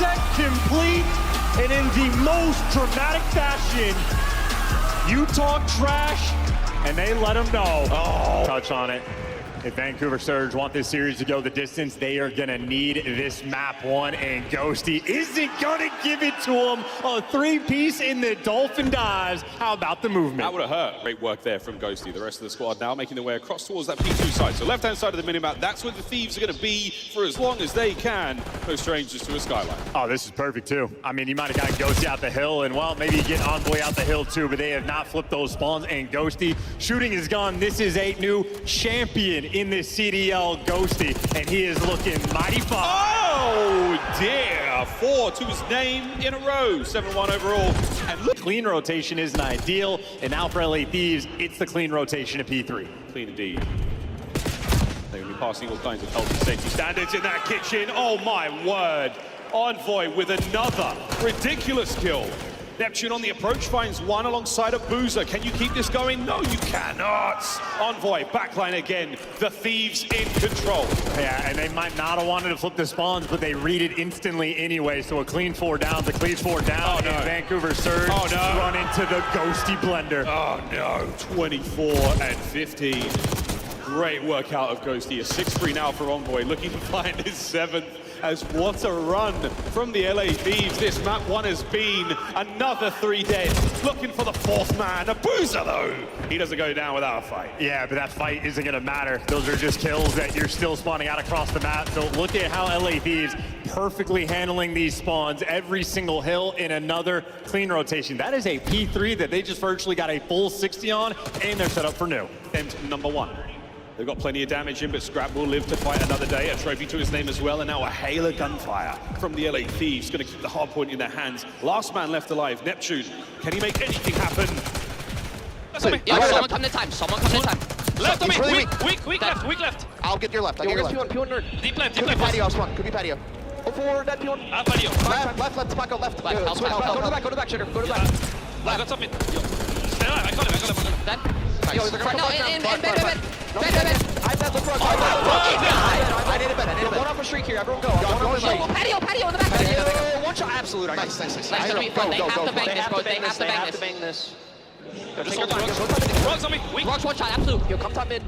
set complete, and in the most dramatic fashion, you talk trash, and they let them know. Oh, touch on it. If Vancouver Surge want this series to go the distance, they are gonna need this map one, and Ghosty isn't gonna give it to him. A three-piece in the Dolphin dives. How about the movement? That would have hurt. Great work there from Ghosty. The rest of the squad now making their way across towards that P2 side. So left-hand side of the minimap, that's where the Thieves are gonna be for as long as they can. No strangers to a skyline. Oh, this is perfect too. I mean, you might have got Ghosty out the hill, and well, maybe you get Envoy out the hill too, but they have not flipped those spawns, and Ghosty shooting his gun. This is a new champion in this CDL, Ghosty, and he is looking mighty fine. Oh dear, 4 to his name in a row, 7-1 overall. And look, Clean rotation isn't ideal, and now for LA Thieves, it's the clean rotation at P3. clean indeed. They're going to be passing all kinds of health and safety standards in that kitchen. Oh my word. Envoy with another ridiculous kill. Neptune on the approach finds one alongside a Boozer. Can you keep this going? No, you cannot. Envoy, backline again. The Thieves in control. Yeah, and they might not have wanted to flip the spawns, but they read it instantly anyway. So a clean 4 down, the clean 4 down, oh, no. and Vancouver Surge run into the Ghosty blender. Oh no, 24 and 15. Great work out of Ghosty. A 6-3 now for Envoy, looking to find his 7th. As what a run from the LA Thieves. This map one has been another 3 dead. Looking for the 4th man. A Boozer though. He doesn't go down without a fight. Yeah, but that fight isn't gonna matter. Those are just kills that you're still spawning out across the map. So look at how LA Thieves perfectly handling these spawns. Every single hill in another clean rotation. That is a P3 that they just virtually got a full 60 on, and they're set up for new. And number 1. They've got plenty of damage in, but Scrap will live to fight another day. A trophy to his name as well, and now a hail of gunfire from the LA Thieves. Going to keep the hard point in their hands. Last man left alive, Neptune. Can he make anything happen? Yo, someone come to time. Someone come to time. Left on me. Really Weak left. I'll get your left. I'll get your left. P1 nerd. Deep left. Could be patio, spawn. Could be patio. Go forward, that P1. Patio. Left, Spacco, left. Go to the back, Sugar. Go to the back. I got something. Stay alive. I got him. Dead. Yo, they're gonna No, come in back bed. down. I bet the front. I need a bet. One off a streak here. Everyone go. Patio in the back. Patio. One shot. Absolute. Nice. That's gonna be fun. They have to bang this, bro. They have to bang this. Just hold Rugs on me. Weak. Rocks one shot, absolute. Yo, come top mid.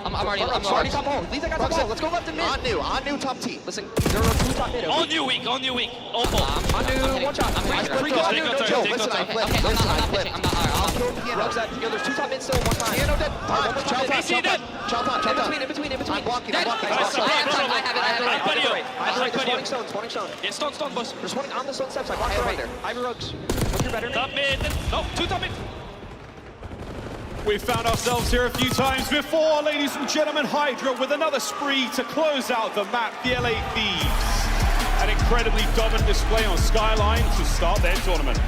I'm already top hole. These guys top hole. Let's go left and mid. On new top T. Listen, there are 2 top mid. On you weak. On full. On new, one shot. Free Go on take new. your turn, Yo, take listen, your I turn. flip. Okay, Listen, I I'm not flip. pitching. I'm not. I'll kill Piano. Yo, there's 2 top mid still. One time. Piano dead. Chow in between. I'm blocking. I have it. Spawning stone. Yeah, stun, boss. They're spawning on the stone steps. I blocked the right there. Ivy Rugs. Look, you're better. Top mid. No, 2 top mid. We've found ourselves here a few times before, ladies and gentlemen. Hydra with another spree to close out the map, the LA Thieves. An incredibly dominant display on Skyline to start their tournament.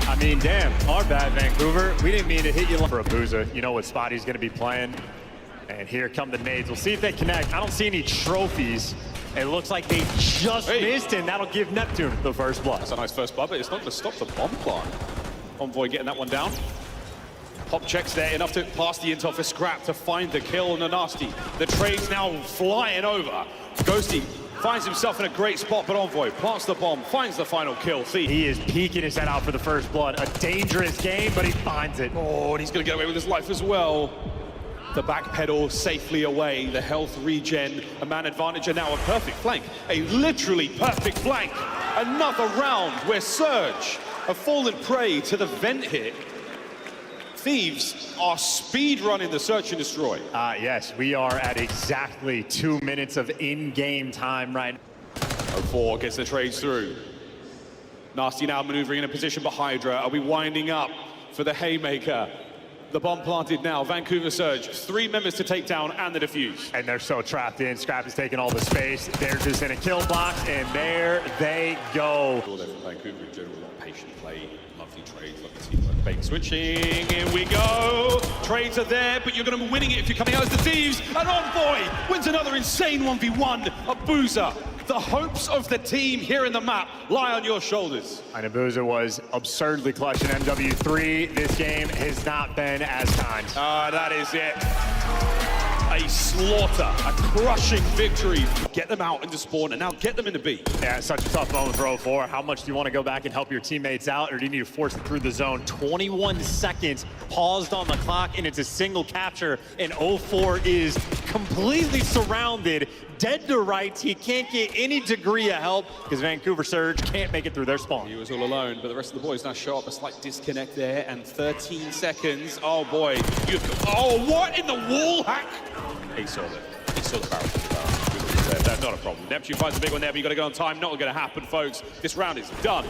I mean, damn, our bad, Vancouver. We didn't mean to hit you for a Boozer. You know what spot he's gonna be playing. And here come the nades. We'll see if they connect. I don't see any trophies. It looks like they just missed, and that'll give Neptune the first blood. That's a nice first blood, but it's not gonna stop the bomb plant. Envoy getting that one down. Pop checks there, enough to pass the intel for Scrap to find the kill on the nasty. The trade's now flying over. Ghosty finds himself in a great spot, but Envoy plants the bomb, finds the final kill. See, He is peeking his head out for the first blood. A dangerous game, but he finds it. oh, and he's gonna get away with his life as well. The back pedal safely away, the health regen, a man advantage, and now a perfect flank. A literally perfect flank. Another round where Surge have fallen prey to the vent hit. Thieves are speed running the search and destroy. Yes, we are at exactly 2 minutes of in-game time right now. 04 gets the trades through. Nasty now maneuvering in a position for Hydra. Are we winding up for the haymaker? The bomb planted now. Vancouver Surge, 3 members to take down and the defuse. And they're so trapped in. Scrap is taking all the space. They're just in a kill box, and there they go. All there from Vancouver in general. Patient play, lovely trades, lovely teamwork. Bait switching, here we go. Trades are there, but you're going to be winning it if you're coming out as the Thieves. And Envoy wins another insane 1v1. A Boozer. The hopes of the team here in the map lie on your shoulders. And Boozer was absurdly clutch in MW3. This game has not been as kind. That is it. a slaughter, a crushing victory. Get them out into spawn and now get them into B. Yeah, it's such a tough moment for 04. How much do you want to go back and help your teammates out, or do you need to force it through the zone? 21 seconds paused on the clock, and it's a single capture, and 04 is completely surrounded, dead to rights. He can't get any degree of help because Vancouver Surge can't make it through their spawn. He was all alone, but the rest of the boys now show up. A slight disconnect there, and 13 seconds. Oh boy, oh, what in the wall hack? He saw it. He saw the barrel. That's not a problem. Neptune finds a big one there, but you got to get on time. Not going to happen, folks. This round is done.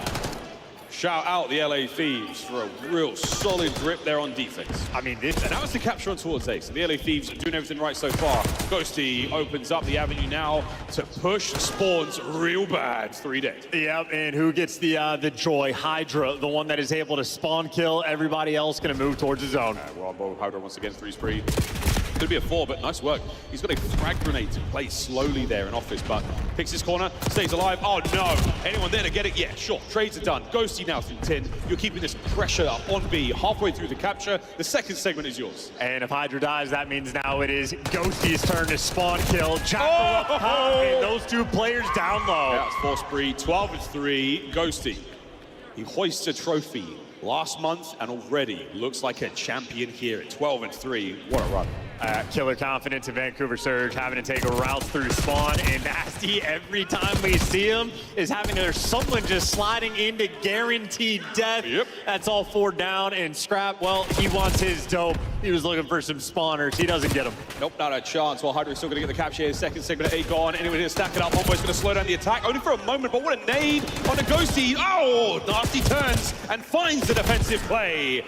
Shout out the LA Thieves for a real solid grip there on defense. I mean, this... And that was the capture on towards Ace. The LA Thieves doing everything right so far. Ghosty opens up the avenue now to push spawns real bad. 3 dead. Yep, and who gets the joy? Hydra, the one that is able to spawn kill. Everybody else going to move towards the zone. We're on board. Hydra once again, 3 spree. Could be a 4, but nice work. He's got a frag grenade to play slowly there in office, but picks his corner, stays alive. Oh no, anyone there to get it? Yeah, sure, trades are done. Ghosty now from 10. You're keeping this pressure up on B halfway through the capture. The second segment is yours. And if Hydra dies, that means now it is Ghosty's turn to spawn kill. Jackal up top, and those 2 players down low. Yeah, it's 4 spree, 12-3. Ghosty, he hoists a trophy last month and already looks like a champion here at 12-3. What a run. Killer confidence in Vancouver Surge, having to take routes through spawn, and Nasty, every time we see him, is having there's someone just sliding into guaranteed death. Yep. That's all 4 down, and Scrap, well, he wants his dope. He was looking for some spawners. He doesn't get them. Nope, not a chance. Well, Hydra's still going to get the capture here. Second segment at 8 gone. Anyone here stack it up. Homeboy's going to slow down the attack. Only for a moment, but what a nade on a Ghosty. Oh, Nasty turns and finds the defensive play.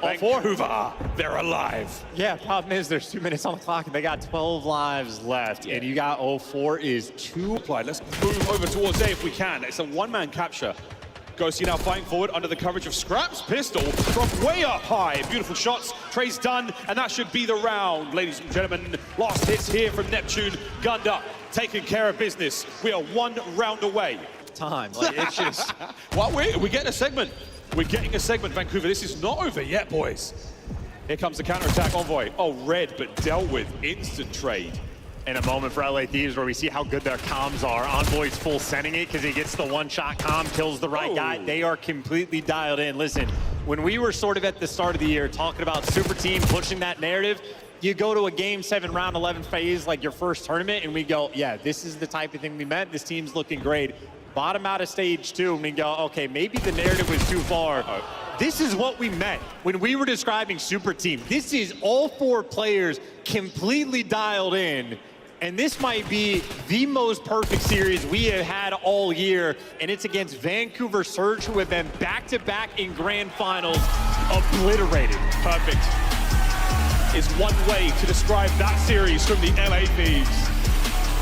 Vancouver, they're alive. Yeah, problem is there's 2 minutes on the clock and they got 12 lives left. Yeah. And you got 04 is 2. Applied. Let's move over towards A if we can. It's a 1-man capture. Ghosty now fighting forward under the coverage of Scrap's pistol from way up high. Beautiful shots. Trey's done, and that should be the round. Ladies and gentlemen, last hits here from Neptune. Gunned up, taking care of business. We are 1 round away. Time, like it's just... What, we're getting a segment. We're getting a segment, Vancouver. This is not over yet, boys. Here comes the counterattack Envoy. Oh, red, but dealt with. Instant trade. In a moment for LA Thieves where we see how good their comms are. Envoy's full sending it because he gets the 1-shot comm, kills the right guy. They are completely dialed in. Listen, when we were sort of at the start of the year talking about super team pushing that narrative, you go to a Game 7 round 11 phase like your first tournament and we go, yeah, this is the type of thing we meant. This team's looking great. Bottom out of stage 2 and we go, okay, maybe the narrative was too far. This is what we meant when we were describing super team. This is all 4 players completely dialed in. And this might be the most perfect series we have had all year. And it's against Vancouver Surge, who have been back-to-back in grand finals, obliterated. Perfect is one way to describe that series from the LA Thieves.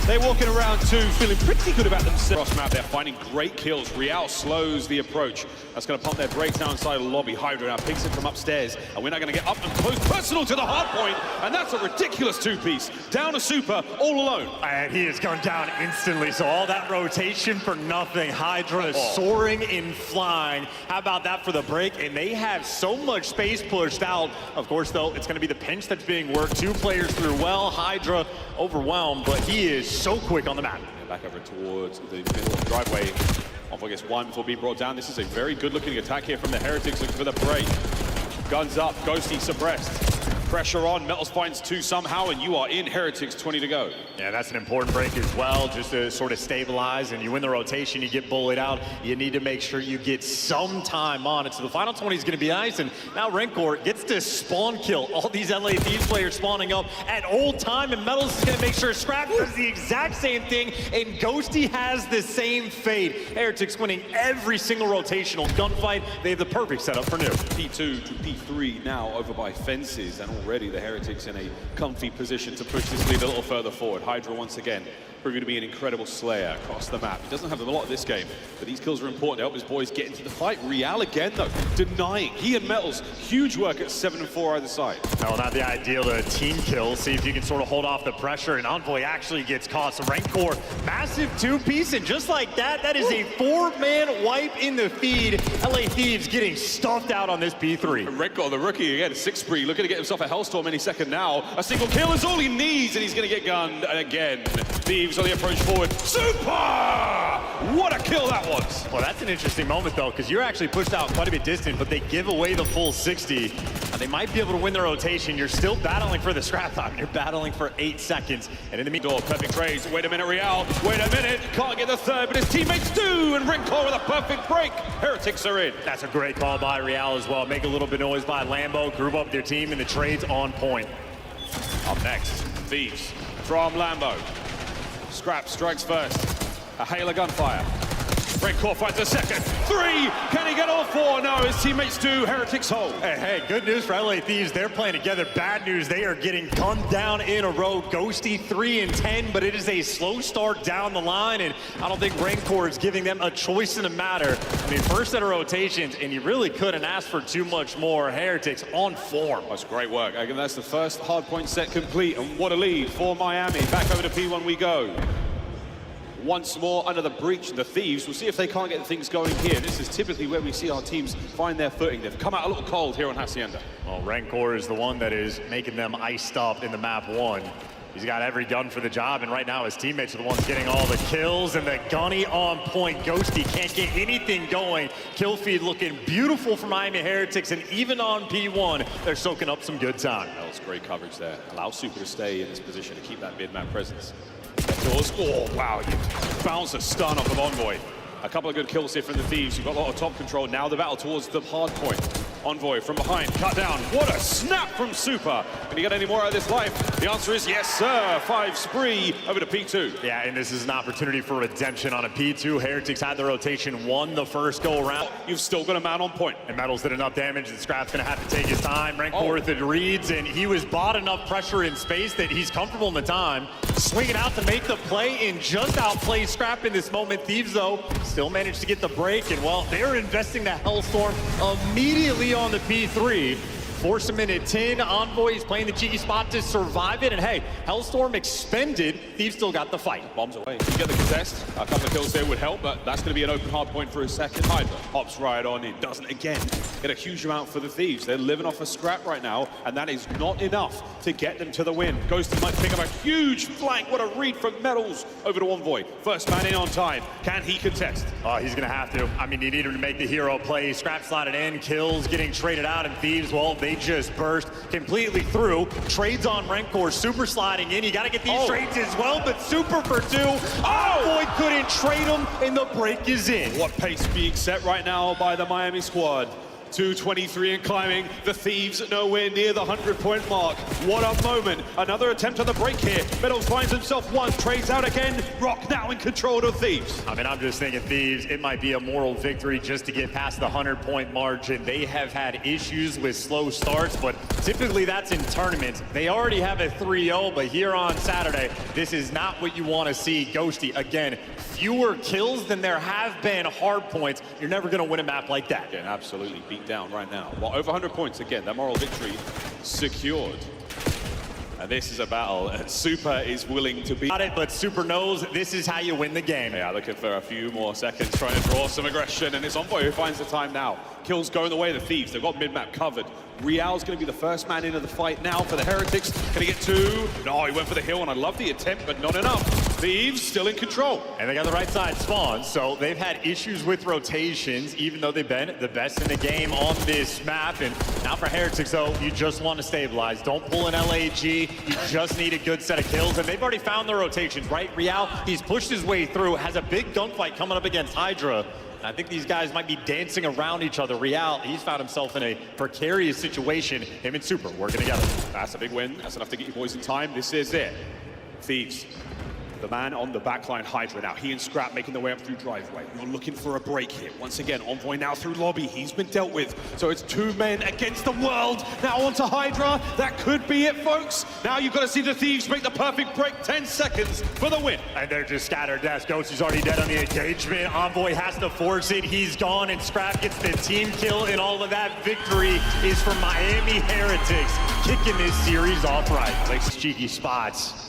They're walking around too, feeling pretty good about themselves. Cross map, they're finding great kills. Real slows the approach. That's going to pump their brakes now inside the lobby. Hydra now picks it from upstairs, and we're not going to get up and close personal to the hard point, and that's a ridiculous 2-piece. Down to Super, all alone. And he has gone down instantly, so all that rotation for nothing. Hydra is soaring and flying. How about that for the break? And they have so much space pushed out. Of course, though, it's going to be the pinch that's being worked. 2 players through well. Hydra overwhelmed, but he is so quick on the map. Back over towards the middle of the driveway. Off I guess 1 before being brought down. This is a very good looking attack here from the Heretics looking for the break. Guns up, Ghosty suppressed. Pressure on, Metals finds 2 somehow, and you are in Heretics, 20 to go. Yeah, that's an important break as well, just to sort of stabilize, and you win the rotation, you get bullied out. You need to make sure you get some time on it. So the final 20 is going to be nice, and now Rencor gets to spawn kill. All these LA Thieves players spawning up at old time, and Metals is going to make sure Scrap does the exact same thing, and Ghosty has the same fate. Heretics winning every single rotational gunfight. They have the perfect setup for new. P2 to P3 now over by fences, and already the Heretics in a comfy position to push this lead a little further forward. Hydra once again proving to be an incredible slayer across the map. He doesn't have a lot of this game, but these kills are important to help his boys get into the fight. Real again, though, denying. He and Metals, huge work at 7 and 4 either side. No, not the ideal to team kill. See if you can sort of hold off the pressure, and Envoy actually gets caught. So Rancor, massive two-piece, and just like that, that is a 4-man wipe in the feed. LA Thieves getting stuffed out on this P3. Rancor, the rookie, again, 6 spree, looking to get himself a Hellstorm any second now. A single kill is all he needs, and he's going to get gunned again. Thieves on the approach forward. Super! What a kill that was! Well, that's an interesting moment, though, because you're actually pushed out quite a bit distant, but they give away the full 60. They might be able to win the rotation. You're still battling for the scrap time. You're battling for 8 seconds. And in the meantime, perfect trades. Wait a minute, Real. Wait a minute. Can't get the third, but his teammates do. And Rancor with a perfect break. Heretics are in. That's a great call by Real as well. Make a little bit of noise by Lambo. Group up their team, and the trade's on point. Up next, Thieves from Lambo. Scrap strikes first. A hail of gunfire. Rancor finds a second. 3! Can he get all 4? No, his teammates do. Heretics hold. Hey, good news for LA Thieves. They're playing together. Bad news, they are getting gunned down in a row. Ghosty 3 and 10, but it is a slow start down the line, and I don't think Rancor is giving them a choice in the matter. I mean, first set of rotations, and you really couldn't ask for too much more. Heretics on form. That's great work. Again, that's the first hardpoint set complete, and what a lead for Miami. Back over to P1 we go. Once more under the breach, the Thieves. We'll see if they can't get things going here. This is typically where we see our teams find their footing. They've come out a little cold here on Hacienda. Well, Rancor is the one that is making them iced up in the map 1. He's got every gun for the job, and right now his teammates are the ones getting all the kills, and the gunny on point. Ghosty can't get anything going. Kill feed looking beautiful for Miami Heretics, and even on P1, they're soaking up some good time. That was great coverage there. Allow Super to stay in this position to keep that mid-map presence. Oh, wow, you bounce a stun off of Envoy. A couple of good kills here from the Thieves. You've got a lot of top control. Now the battle towards the hard point. Envoy from behind, cut down. What a snap from Super. Can he get any more out of this life? The answer is yes, sir. 5 spree over to P2. Yeah, and this is an opportunity for redemption on a P2. Heretics had the rotation, won the first go-around. You've still got a man on point. And Metals did enough damage that Scrap's going to have to take his time. Rancor with it reads, and he was bought enough pressure in space that he's comfortable in the time. Swinging out to make the play and just outplay Scrap in this moment. Thieves, though, still managed to get the break, and well, they're investing the Hellstorm immediately on the P3. Force him into 10. Envoy is playing the cheeky spot to survive it, and hey, Hellstorm expended. Thieves still got the fight. Bombs away. You get the contest. A couple of kills there would help, but that's going to be an open hard point for a second. Hydra hops right on in. Doesn't again get a huge amount for the Thieves. They're living off a scrap right now, and that is not enough to get them to the win. Ghosty might pick up a huge flank. What a read from Metals over to Envoy. First man in on time. Can he contest? Oh, he's going to have to. I mean, you need him to make the hero play. Scrap slotted in, kills getting traded out, and Thieves, well, they just burst completely through. Trades on Rancor, Super sliding in. You got to get these trades as well, but Super for 2. Envoy couldn't trade him, and the break is in. What pace being set right now by the Miami squad. 223 and climbing. The Thieves nowhere near the 100-point mark. What a moment. Another attempt on the break here. Metals finds himself one, trades out again. Rock now in control of Thieves. I mean, I'm just thinking Thieves, it might be a moral victory just to get past the 100-point margin. They have had issues with slow starts, but typically that's in tournaments. They already have a 3-0, but here on Saturday, this is not what you want to see. Ghosty, again, fewer kills than there have been hard points. You're never going to win a map like that. Yeah, absolutely beat down right now. Well, over 100 points again. That moral victory secured. And this is a battle, and Super is willing to beat it, but Super knows this is how you win the game. Yeah, looking for a few more seconds, trying to draw some aggression, and it's Envoy who finds the time now. Kills going the way of the Thieves. They've got mid-map covered. Real's going to be the first man into the fight now for the Heretics. Can he get 2? No, he went for the hill, and I love the attempt, but not enough. Thieves still in control. And they got the right side spawn, so they've had issues with rotations, even though they've been the best in the game on this map. And now for Heretics, though, you just want to stabilize. Don't pull an LAG. You just need a good set of kills, and they've already found their rotations, right? Real, he's pushed his way through, has a big gunfight coming up against Hydra. I think these guys might be dancing around each other. Real, he's found himself in a precarious situation. Him and Super working together. That's a big win. That's enough to get you boys in time. This is it. Thieves The man on the backline, Hydra now. He and Scrap making their way up through driveway. You're looking for a break here. Once again, Envoy now through lobby. He's been dealt with. So it's 2 men against the world. Now onto Hydra. That could be it, folks. Now you've got to see the Thieves make the perfect break. 10 seconds for the win. And they're just scattered. Ghosty's already dead on the engagement. Envoy has to force it. He's gone, and Scrap gets the team kill, and all of that victory is for Miami Heretics, kicking this series off right. Makes cheeky spots.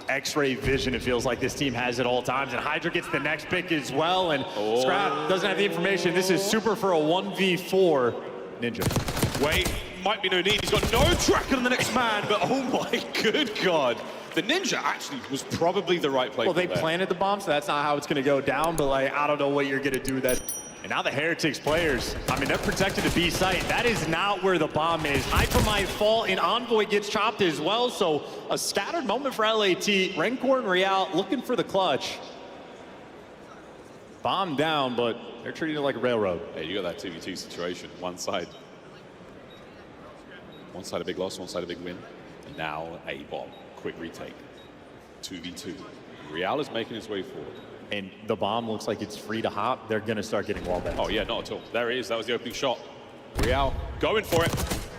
X-ray vision, it feels like this team has at all times, and Hydra gets the next pick as well, and Scrap doesn't have the information. This is super for a 1v4 Ninja. Wait, might be no need. He's got no track on the next man, but oh my good God. The Ninja actually was probably the right play. Well, they planted the bomb, so that's not how it's going to go down, but like, I don't know what you're going to do that. And now the Heretics players, I mean, they're protected the B site. That is not where the bomb is. Hydra might fall, and Envoy gets chopped as well, so a scattered moment for LAT. Rencor and Real looking for the clutch. Bomb down, but they're treating it like a railroad. Hey, you got that 2v2 situation. One side a big loss, one side a big win. And now a bomb. Quick retake. 2v2. Real is making his way forward. And the bomb looks like it's free to hop. They're going to start getting wall banged. Oh, yeah, not at all. There it is. That was the opening shot. Real going for it.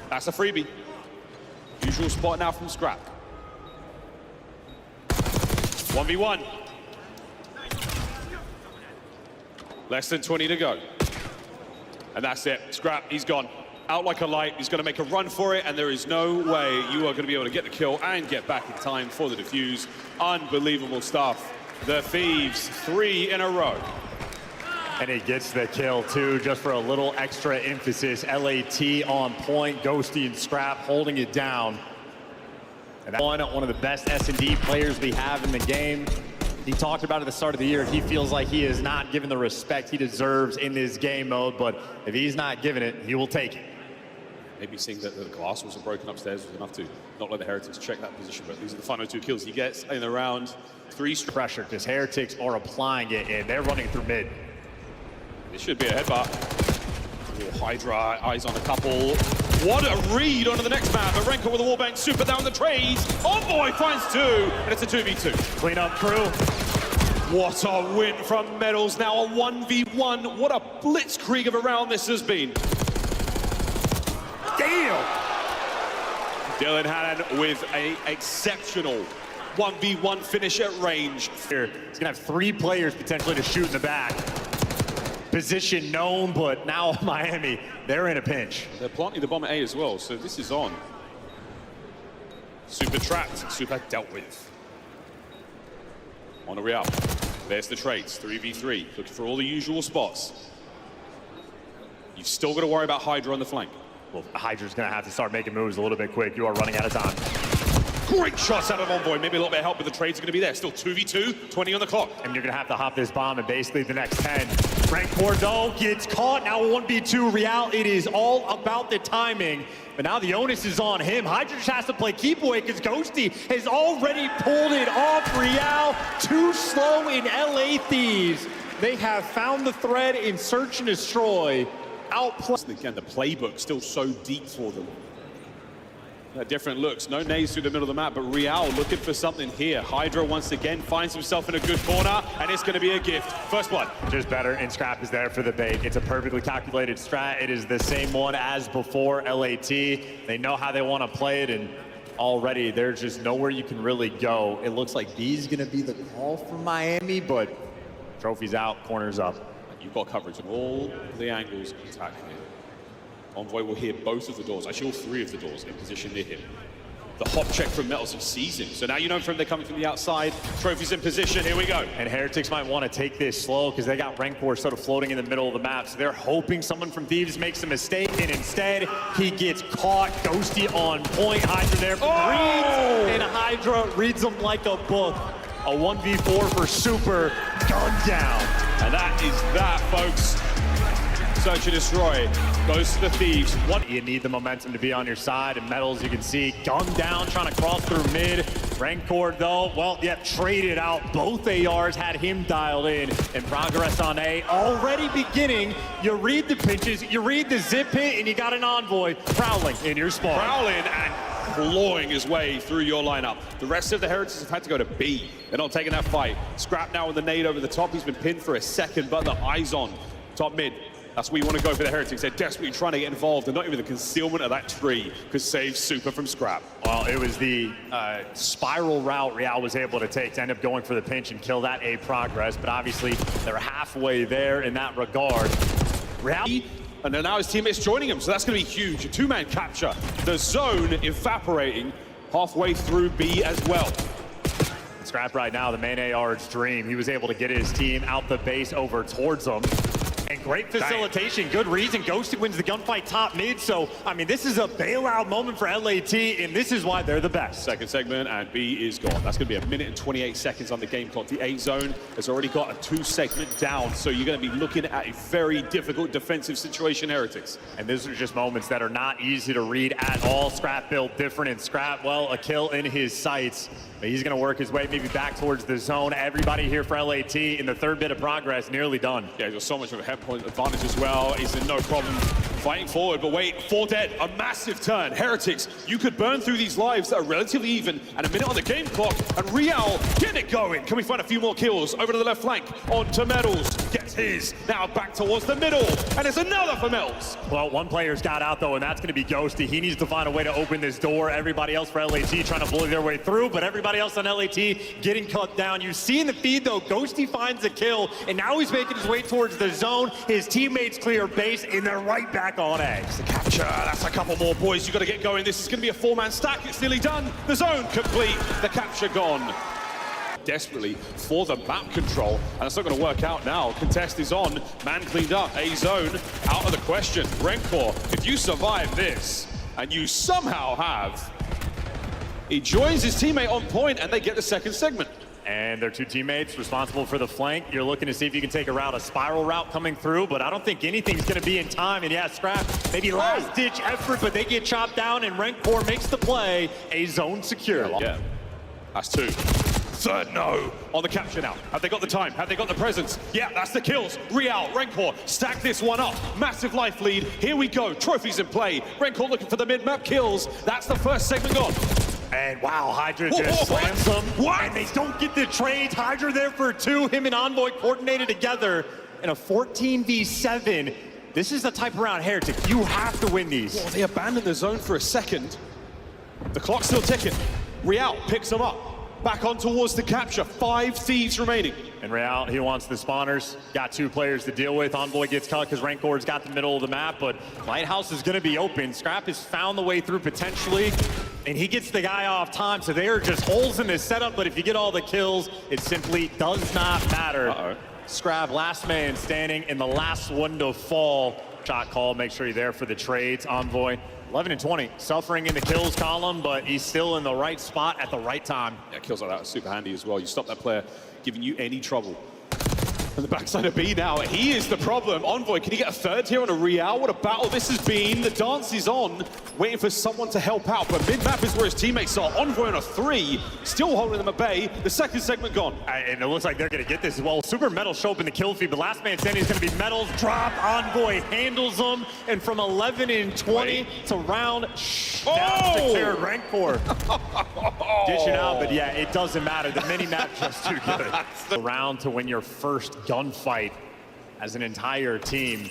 That's a freebie. Usual spot now from Scrap. 1v1. Less than 20 to go. And that's it. Scrap, he's gone. Out like a light. He's going to make a run for it, and there is no way you are going to be able to get the kill and get back in time for the defuse. Unbelievable stuff. The Thieves, 3 in a row. And he gets the kill, too, just for a little extra emphasis. LAT on point, Ghosty and Scrap holding it down. And that's one of the best S&D players we have in the game. He talked about at the start of the year, he feels like he is not given the respect he deserves in this game mode, but if he's not given it, he will take it. Maybe seeing that the glass wasn't broken upstairs was enough to not let the Heretics check that position, but these are the final 2 kills he gets in the round. 3 pressure, because Heretics are applying it, and they're running through mid. It should be a headbutt. Oh, Hydra, eyes on a couple. What a read onto the next man, but Renko with a wallbang super down the trades. Envoy finds 2, and it's a 2v2. Clean up crew. What a win from Metals, now a 1v1. What a blitzkrieg of a round this has been. Damn! Dylan Hannon with an exceptional 1v1 finish at range. Here, he's gonna have 3 players potentially to shoot in the back. Position known, but now Miami, they're in a pinch. They're planting the bomb at A as well, so this is on. Super trapped, super dealt with. On a Real. There's the trades, 3v3, looking for all the usual spots. You've still got to worry about Hydra on the flank. Well, Hydra's gonna have to start making moves a little bit quick. You are running out of time. Great shots out of Envoy. Maybe a little bit of help, but the trades are going to be there. Still 2v2, 20 on the clock. And you're going to have to hop this bomb in basically the next 10. Frank Bordeaux gets caught. Now 1v2 Real. It is all about the timing. But now the onus is on him. Hydra just has to play keep away because Ghosty has already pulled it off. Real too slow in LA Thieves. They have found the thread in search and destroy. Outplay. Again, the playbook still so deep for them. Different looks, no nades through the middle of the map, but Real looking for something here. Hydra once again finds himself in a good corner, and it's going to be a gift. First blood. Just better, and Scrap is there for the bait. It's a perfectly calculated strat. It is the same one as before LAT. They know how they want to play it, and already there's just nowhere you can really go. It looks like B's going to be the call for Miami, but trophy's out, corner's up. You've got coverage on all the angles of attack here. Envoy will hear both of the doors, actually all 3 of the doors in position near him. The hop check from Metals, he sees him. So now you know from they're coming from the outside. Trophy's in position, here we go. And Heretics might want to take this slow because they got Rencor sort of floating in the middle of the map. So they're hoping someone from Thieves makes a mistake, and instead he gets caught. Ghosty on point, Hydra there for reads, and Hydra reads them like a book. A 1v4 for Super, gun down. And that is that, folks. Search and destroy goes to the Thieves. You need the momentum to be on your side, and Metals, you can see, gunned down, trying to cross through mid. Rencor, though, well, yeah, traded out. Both ARs had him dialed in, and progress on A already beginning. You read the pitches, you read the zip hit, and you got an Envoy prowling in your spawn. Prowling, and clawing his way through your lineup. The rest of the Heretics have had to go to B. They're not taking that fight. Scrap now with the nade over the top. He's been pinned for a second, but the eyes on top mid. That's where you want to go for the Heretics. They're desperately trying to get involved, and not even the concealment of that tree could save Super from Scrap. Well, it was the spiral route Real was able to take to end up going for the pinch and kill that A progress, but obviously they're halfway there in that regard. Real. And then now his teammates joining him, so that's going to be huge. A two-man capture. The zone evaporating halfway through B as well. Scrap right now, the main AR's dream. He was able to get his team out the base over towards them. And great facilitation, good reason. Ghosty wins the gunfight top mid, so, I mean, this is a bailout moment for LAT, and this is why they're the best. Second segment, and B is gone. That's going to be 1 minute and 28 seconds on the game clock. The A zone has already got a 2-segment down, so you're going to be looking at a very difficult defensive situation, Heretics. And these are just moments that are not easy to read at all. Scrap built different, and Scrap, well, a kill in his sights. But he's going to work his way maybe back towards the zone. Everybody here for LAT in the third bit of progress, nearly done. Yeah, he's got so much of a head point advantage as well. He's in no problem fighting forward, but wait, 4 dead, a massive turn. Heretics, you could burn through these lives that are relatively even, and 1 minute on the game clock, and Real, get it going. Can we find a few more kills? Over to the left flank, onto Metals, gets his. Now back towards the middle, and it's another for Metals. Well, one player's got out, though, and that's going to be Ghosty. He needs to find a way to open this door. Everybody else for LAT trying to bully their way through, but everybody else on LAT getting cut down. You see in the feed, though, Ghosty finds a kill, and now he's making his way towards the zone. His teammates clear base, and they're right back on A. Capture, that's a couple more, boys. You got to get going. This is going to be a 4-man stack. It's nearly done. The zone complete. The capture gone. Desperately for the map control, and that's not going to work out now. Contest is on. Man cleaned up. A zone out of the question. Rencor, if you survive this, and you somehow have, he joins his teammate on point, and they get the second segment. And their 2 teammates responsible for the flank. You're looking to see if you can take a spiral route coming through, but I don't think anything's going to be in time. And yeah, Scrap, maybe last-ditch effort, but they get chopped down, and Rencor makes the play. A zone secure. Yeah, that's 2. Third no on the capture now. Have they got the time? Have they got the presence? Yeah, that's the kills. Real, Rencor, stack this one up. Massive life lead. Here we go. Trophies in play. Rencor looking for the mid-map kills. That's the first segment gone. And wow, Hydra just slams them. What? And they don't get the trades. Hydra there for 2. Him and Envoy coordinated together in a 14v7. This is the type of round, Heretic. You have to win these. Well, they abandoned the zone for a second. The clock's still ticking. Real picks them up. Back on towards the capture. 5 Thieves remaining. And Real, he wants the spawners. Got 2 players to deal with. Envoy gets cut because Renkor's got the middle of the map, but Lighthouse is going to be open. Scrap has found the way through potentially, and he gets the guy off time, so they are just holes in this setup, but if you get all the kills, it simply does not matter. Scrap, last man standing, and the last one to fall. Shot call, make sure you're there for the trades. Envoy, 11 and 20, suffering in the kills column, but he's still in the right spot at the right time. Yeah, kills like that are super handy as well. You stop that player giving you any trouble. On the backside of B now, he is the problem. Envoy, can he get a third here on a Real? What a battle this has been. The dance is on, waiting for someone to help out, but mid-map is where his teammates are. Envoy on a 3, still holding them at bay. The second segment gone. And it looks like they're going to get this as well. Super Metals show up in the kill feed, but last man standing is going to be Metals. Drop, Envoy handles them, and from 11 and 20 to round, that's the clear Rencor. Dishing out, but yeah, it doesn't matter. The mini-map just too good. The round to win your first gunfight as an entire team.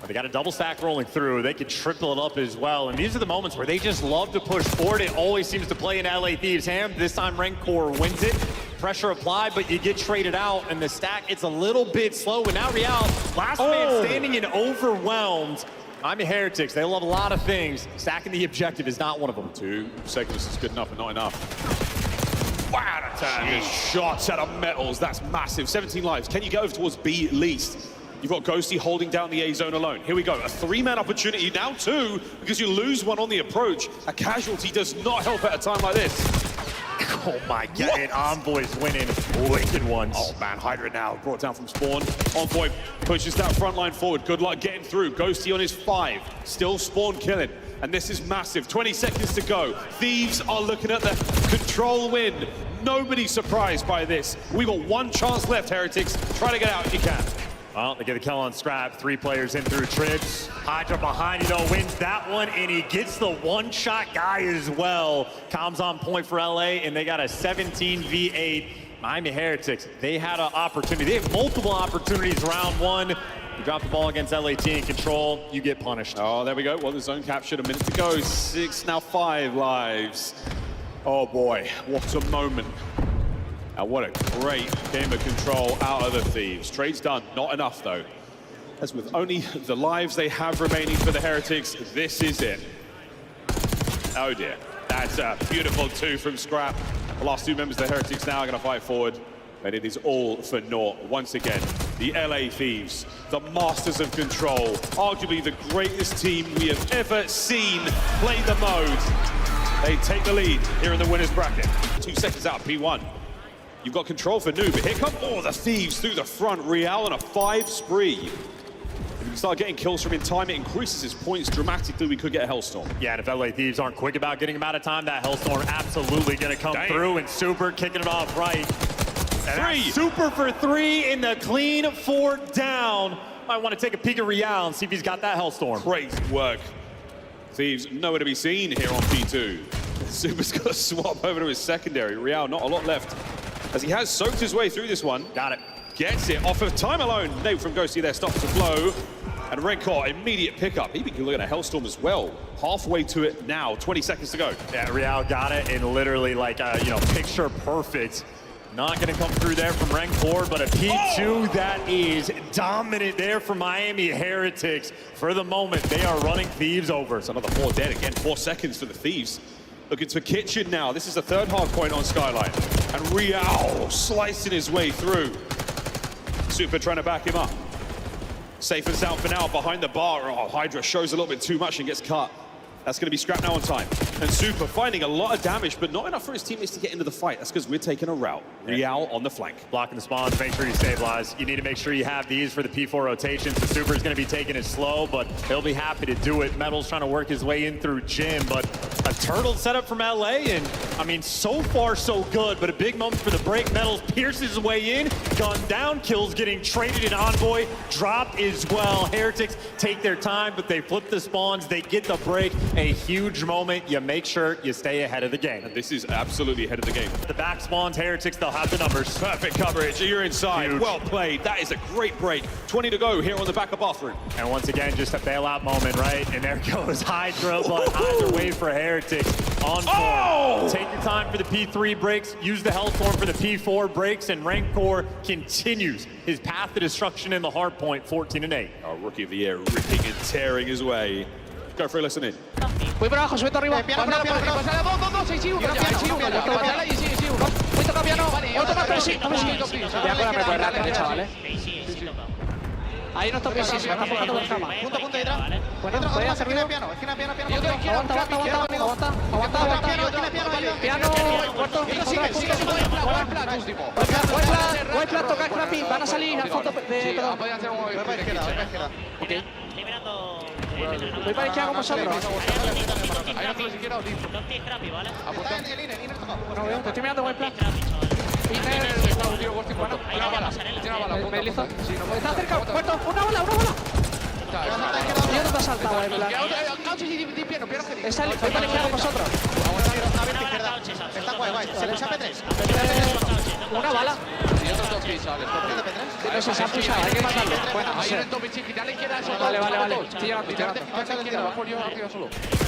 They got a double stack rolling through. They could triple it up as well. And these are the moments where they just love to push forward. It always seems to play in LA Thieves' hand. This time Rencor wins it. Pressure applied, but you get traded out, and the stack, it's a little bit slow. And now Real, last man standing and overwhelmed. I'm a Heretics. They love a lot of things. Stacking the objective is not one of them. 2 segments is good enough, but not enough. Wow, shots out of Metals. That's massive. 17 lives. Can you get over towards B at least? You've got Ghosty holding down the A zone alone. Here we go. A 3-man opportunity. Now 2, because you lose one on the approach. A casualty does not help at a time like this. Oh my God, and Envoy's winning wicked ones. Oh man, Hydra now brought down from spawn. Envoy pushes that front line forward. Good luck getting through. Ghosty on his 5. Still spawn killing. And this is massive. 20 seconds to go. Thieves are looking at the control win. Nobody's surprised by this. We've got 1 chance left, Heretics. Try to get out if you can. Well, they get the kill on Scrap. 3 players in through trips. Hydra behind, wins that one, and he gets the one-shot guy as well. Comms on point for LA, and they got a 17 v8. Miami Heretics, they had an opportunity. They have multiple opportunities round 1. You drop the ball against LAT in control, you get punished. Oh, there we go. Well, the zone captured, a minute to go. 6, now 5 lives. Oh boy, what a moment. And what a great game of control out of the Thieves. Trade's done, not enough though. As with only the lives they have remaining for the Heretics, this is it. Oh dear, that's a beautiful 2 from Scrap. The last 2 members of the Heretics now are gonna fight forward, but it is all for naught. Once again, the LA Thieves, the masters of control, arguably the greatest team we have ever seen play the mode. They take the lead here in the winner's bracket. 2 seconds out, P1. You've got control for Noob, but here come all the Thieves through the front. Real on a 5 spree. If we can start getting kills from in time, it increases his points dramatically. We could get a Hellstorm. Yeah, and if LA Thieves aren't quick about getting him out of time, that Hellstorm absolutely going to come through, and Super kicking it off right. And 3. Super for 3 in the clean 4 down. Might want to take a peek at Real and see if he's got that Hellstorm. Great work. Thieves nowhere to be seen here on P2. Super's got to swap over to his secondary. Real, not a lot left, as he has soaked his way through this one. Got it. Gets it off of time alone. Nate from Ghosty there stops the flow. And Redcore, immediate pickup. He can look at a Hellstorm as well. Halfway to it now, 20 seconds to go. Yeah, Real got it, and literally like, picture perfect. Not going to come through there from rank 4, but a P2 that is dominant there for Miami Heretics. For the moment, they are running Thieves over. It's another 4 dead. Again, 4 seconds for the Thieves. Looking for Kitchen now. This is the 3rd hard point on Skyline. And Real slicing his way through. Super trying to back him up. Safe and sound for now, behind the bar. Oh, Hydra shows a little bit too much and gets cut. That's going to be Scrap now on time. And Super finding a lot of damage, but not enough for his teammates to get into the fight. That's because we're taking a route. Real on the flank. Blocking the spawns, make sure you stabilize. You need to make sure you have these for the P4 rotations. The Super is going to be taking it slow, but he'll be happy to do it. Metal's trying to work his way in through Jim, but a turtle setup from LA, and I mean, so far so good, but a big moment for the break. Metals pierces his way in, gun down, kills getting traded in Envoy, drop as well. Heretics take their time, but they flip the spawns, they get the break. A huge moment. You make sure you stay ahead of the game. And this is absolutely ahead of the game. The back spawns, Heretics, they'll have the numbers. Perfect coverage. You're inside. Huge. Well played. That is a great break. 20 to go here on the back of bathroom. And once again, just a bailout moment, right? And there goes Hydra, but either way for Heretics on form. Take your time for the P3 breaks. Use the Hellstorm for the P4 breaks, and Rancor continues his path to destruction in the hard point, 14-8. Our Rookie of the Year ripping and tearing his way. Go for a listen in. Voy por abajo, suelto arriba. Piano, Pasala, piano, piano. pasala, 2, 6, 1. Voy toca piano. Otro más, pero sí. Voy a colarme por la derecha, ¿vale? Ahí no está precisísimo, está enfocando por cama. Punto, detrás. Bueno, puede hacer ruido. Piano. Piano, cuarto. Voy plan, toca Scrappy. Van a salir a foto de... Perdón. Ok. Voy para izquierda con vosotros. No veo, te estoy mirando buen plan. Está cerca, puerto, una bola. Yo no te has saltado, en plan. Voy para izquierda con vosotros. Está guay. Se pucha P3. Una bala. Eso se ha pisado, hay que matarlo. Bueno, no sé. Vale. Estoy llegando.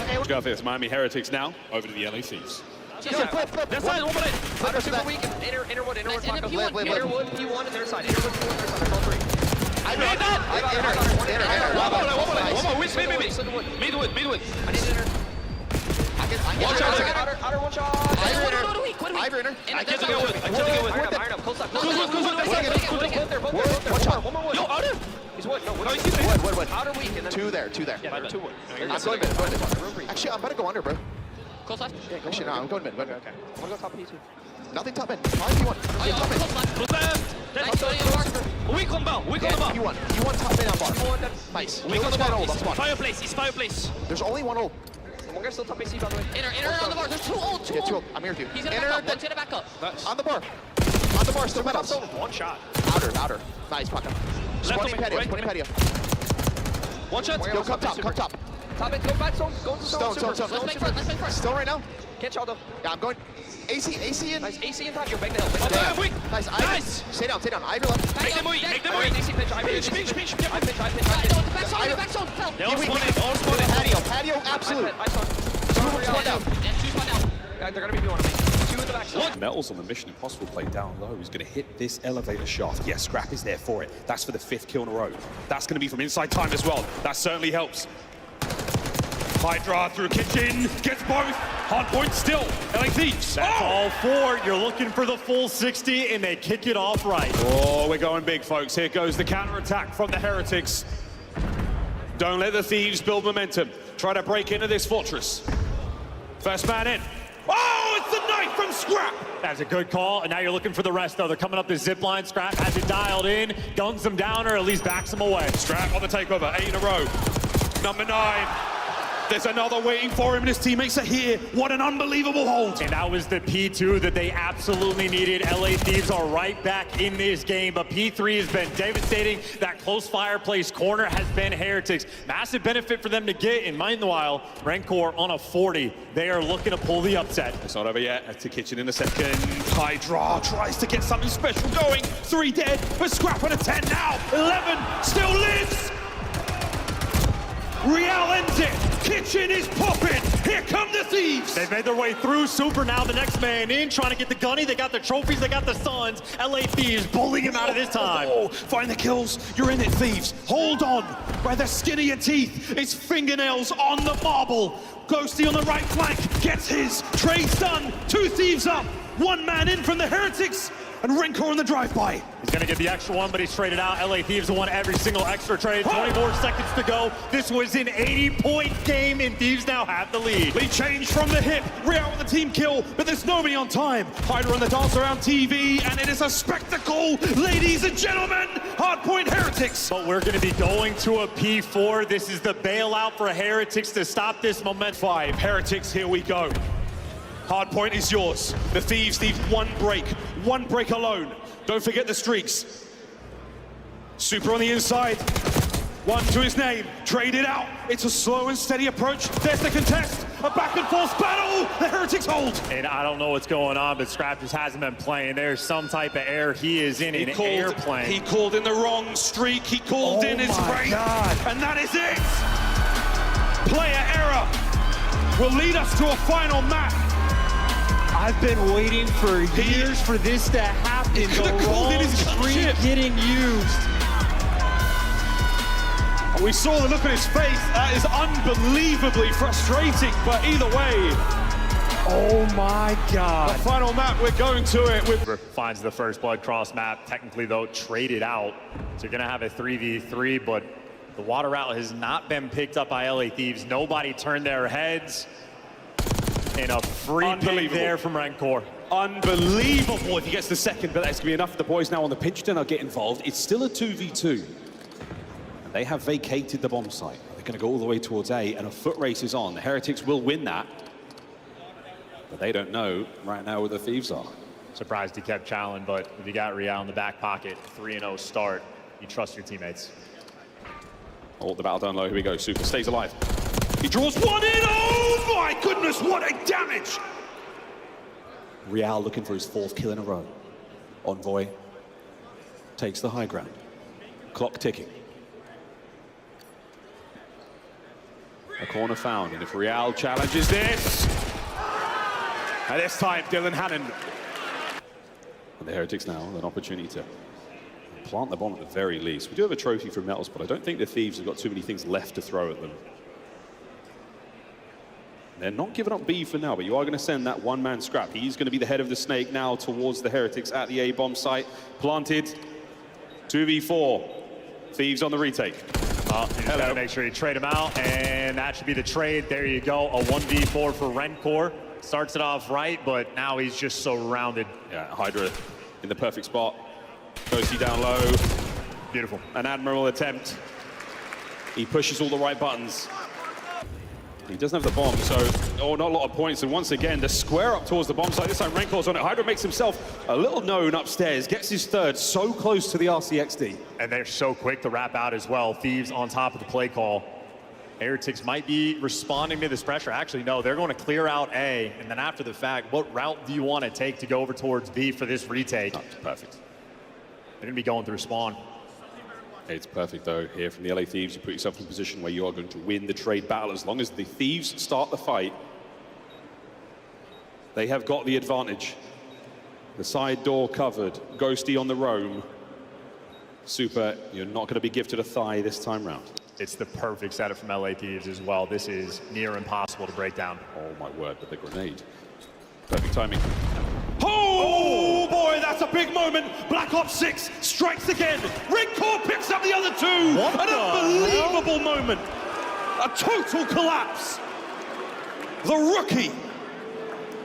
Let's go for this. Miami Heretics now over to the LA Thieves. That side, 1 minute. Super weak. Inner wood, Innerwood, P1, and their side. Innerwood, P1, their side. Control 3. I made that! One more. Midwood. I need inner. Watch out. Outer one shot. Ivor inner. I can't deal with. Iron up. Close left. Both there. Watch out. One more wood. Yo, outer. He's wood. No, wood. Wood. Outer weak, and then... Two there. Yeah, 2 wood. I'm going mid. Actually, I'm about to go under, bro. Close left. Actually, no, I'm going mid. Okay. I'm gonna go top P2. Nothing top mid. P1. Close left. Weak on bow. P1 top mid on bar. Nice. Weak on the bar. Fireplace. There's only one ult. One guy's still top AC, by the way. Inner on the bar, there's 2 ult. Yeah, 2 ult. I'm here with you. He's gonna back up. On the bar, still metal. One shot. Outer. Nice, pocket. Left Spawning patio, right. spawning patio. One shot. Yo, come top, come top. Top it, go back zone. Go to zone. Stone. Super. Let's make first. Stone right now. Can't shot though. Yeah, I'm going. AC in. Nice. AC in patio. Bang the hill. Bang the Damn, hill. weak. Nice. Ivy. Nice. Stay down. Ivy left. Make them weak. Make them Alright, weak. AC pitch. I pitch. Pinch. I pitch. Back zone, fell. They're all spawning. All spawning. Patio, absolute. I saw. One down. And two spot down. They're gonna be doing me. Two in the back zone. Metals on the Mission Impossible play down low. He's going to hit this elevator shaft. Yes, Scrap is there for it. That's for the 5th kill in a row. That's going to be from inside time as well. That certainly helps. Hydra through kitchen, gets both. Hard point still. LA Thieves. That's all 4. You're looking for the full 60, and they kick it off right. Oh, we're going big, folks. Here goes the counter-attack from the Heretics. Don't let the Thieves build momentum. Try to break into this fortress. First man in. Oh, it's the knife from Scrap. That's a good call, and now you're looking for the rest, though. They're coming up the zip line. Scrap has it dialed in, guns them down, or at least backs them away. Scrap on the takeover, 8 in a row. Number 9. There's another waiting for him, and his teammates are here. What an unbelievable hold. And that was the P2 that they absolutely needed. LA Thieves are right back in this game, but P3 has been devastating. That close fireplace corner has been Heretics. Massive benefit for them to get, and meanwhile, Rancor on a 40. They are looking to pull the upset. It's not over yet. To kitchen in a second. Hydra tries to get something special going. 3 dead, but Scrap on a 10 now. 11 still lives. Real ends it. Kitchen is popping. Here come the Thieves. They've made their way through. Super now the next man in, trying to get the gunny. They got the trophies, they got the Suns. LA Thieves bullying him out of this time. Oh, find the kills. You're in it, Thieves. Hold on. By the skin of your teeth. It's fingernails on the marble. Ghosty on the right flank. Gets his. Trade's done. 2 Thieves up. 1 man in from the Heretics. And Rancor on the drive-by. He's gonna get the extra one, but he's traded out. LA Thieves won every single extra trade. 24 seconds to go. This was an 80-point game, and Thieves now have the lead. Lead change from the hip. Real with the team kill, but there's nobody on time. Hydra on the dance around TV, and it is a spectacle, ladies and gentlemen. Hardpoint Heretics. But we're gonna be going to a P4. This is the bailout for Heretics to stop this momentum. 5 Heretics, here we go. Hardpoint is yours. The Thieves need 1 break. 1 break alone. Don't forget the streaks. Super on the inside. 1 to his name. Trade it out. It's a slow and steady approach. There's the contest. A back and forth battle. The Heretics hold. And I don't know what's going on, but Scrap just hasn't been playing. There's some type of error. He is in an airplane. He called in the wrong streak. He called in his rate. And that is it. Player error will lead us to a final map. I've been waiting for years for this to happen. The wrong streak getting used. We saw the look on his face. That is unbelievably frustrating, but either way. Oh my God. The final map, we're going to it with... Finds the first blood cross map. Technically, though, traded out. So you're going to have a 3v3, but the water route has not been picked up by LA Thieves. Nobody turned their heads. And a free pick there from Rancor. Unbelievable if he gets the second, but that's going to be enough for the boys now on the pinch to not get involved. It's still a 2v2. And they have vacated the bomb site. They're going to go all the way towards A, and a foot race is on. The Heretics will win that. But they don't know right now where the Thieves are. Surprised he kept challenging, but if you got Real in the back pocket, 3-0 start, you trust your teammates. Oh, the battle down low. Here we go. Super stays alive. He draws 1 in. Oh my goodness, what a damage! Real looking for his 4th kill in a row. Envoy takes the high ground. Clock ticking. A corner found, and if Real challenges this, and this time Dylan Hannon. And the Heretics now with an opportunity to plant the bomb at the very least. We do have a trophy from Metals, but I don't think the Thieves have got too many things left to throw at them. They're not giving up B for now, but you are going to send that 1-man Scrap. He's going to be the head of the snake now towards the Heretics at the A-bomb site. Planted. 2v4. Thieves on the retake. You got to make sure you trade him out, and that should be the trade. There you go, a 1v4 for Rancor. Starts it off right, but now he's just surrounded. Yeah, Hydra in the perfect spot. Ghosty down low. Beautiful. An admirable attempt. He pushes all the right buttons. He doesn't have the bomb, so not a lot of points. And once again, the square up towards the bomb site. This time, Renkor's on it. Hydra makes himself a little known upstairs, gets his third so close to the RCXD. And they're so quick to wrap out as well. Thieves on top of the play call. Heretics might be responding to this pressure. Actually, no, they're going to clear out A. And then after the fact, what route do you want to take to go over towards B for this retake? Oh, perfect. They're going to be going through spawn. It's perfect, though, here from the LA Thieves. You put yourself in a position where you are going to win the trade battle. As long as the Thieves start the fight, they have got the advantage. The side door covered. Ghosty on the roam. Super, you're not going to be gifted a thigh this time round. It's the perfect setup from LA Thieves as well. This is near impossible to break down. Oh, my word, but the grenade. Perfect timing. Oh, boy, that's a big moment. Black Ops 6 strikes again. Renkor picks up the other two. What An unbelievable moment. A total collapse. The rookie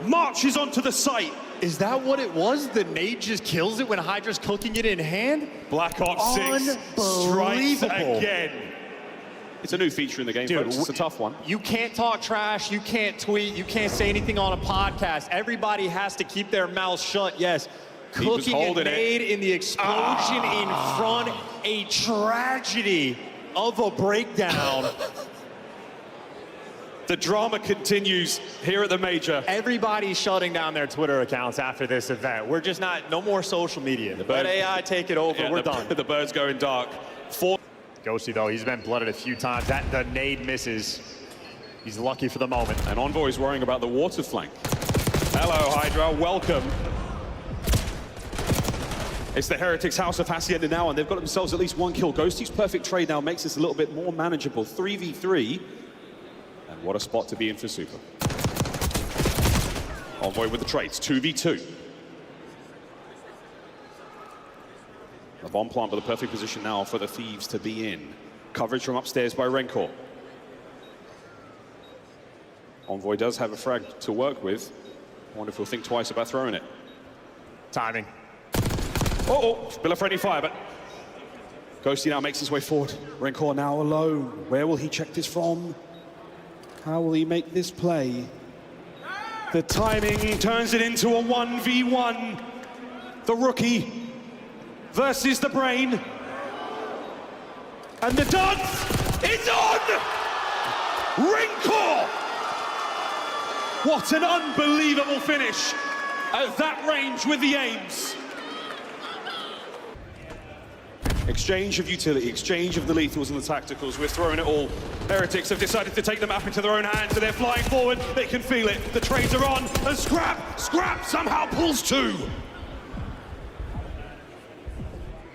marches onto the site. Is that what it was? The nade just kills it when Hydra's cooking it in hand? Black Ops 6 strikes again. It's a new feature in the game, Dude, folks. It's a tough one. You can't talk trash, you can't tweet, you can't say anything on a podcast. Everybody has to keep their mouths shut, yes. Cooking a nade in the explosion in front, a tragedy of a breakdown. The drama continues here at the major. Everybody's shutting down their Twitter accounts after this event. We're just no more social media. Let AI take it over, we're done. The bird's going dark. Ghosty, though, he's been blooded a few times. The nade misses. He's lucky for the moment. And Envoy's worrying about the water flank. Hello, Hydra, welcome. It's the Heretics' House of Hacienda now, and they've got themselves at least one kill. Ghosty's perfect trade now makes this a little bit more manageable. 3v3. And what a spot to be in for Super. Envoy with the trades, 2v2. The bomb plant with the perfect position now for the Thieves to be in. Coverage from upstairs by Renkor. Envoy does have a frag to work with. I wonder if he'll think twice about throwing it. Timing. Bill of friendly fire, but Ghosty now makes his way forward. Renkor now alone. Where will he check this from? How will he make this play? The timing turns it into a 1v1. The rookie versus the brain. And the dance is on! Renkor! What an unbelievable finish at that range with the aims. Exchange of utility, exchange of the lethals and the tacticals. We're throwing it all. Heretics have decided to take the map into their own hands, and they're flying forward. They can feel it. The trades are on, and Scrap somehow pulls two.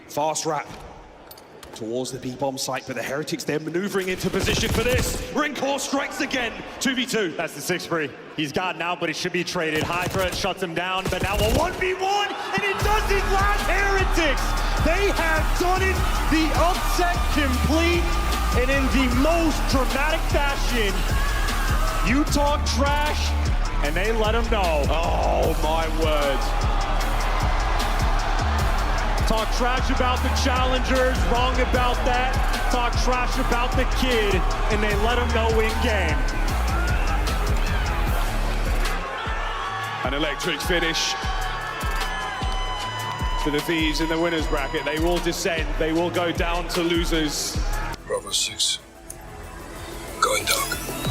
Fast wrap towards the B-bomb site, but the Heretics, they're maneuvering into position for this. Renkor strikes again, 2v2. That's the 6-free. He's gotten out, but he should be traded. Hydra shuts him down, but now a 1v1, and it doesn't last Heretics. They have done it, the upset complete, and in the most dramatic fashion. You talk trash, and they let him know. Oh, my word. Talk trash about the challengers, wrong about that. Talk trash about the kid, and they let him know in game. An electric finish for the Thieves in the winners bracket. They will descend, they will go down to losers. Bravo 6, going dark.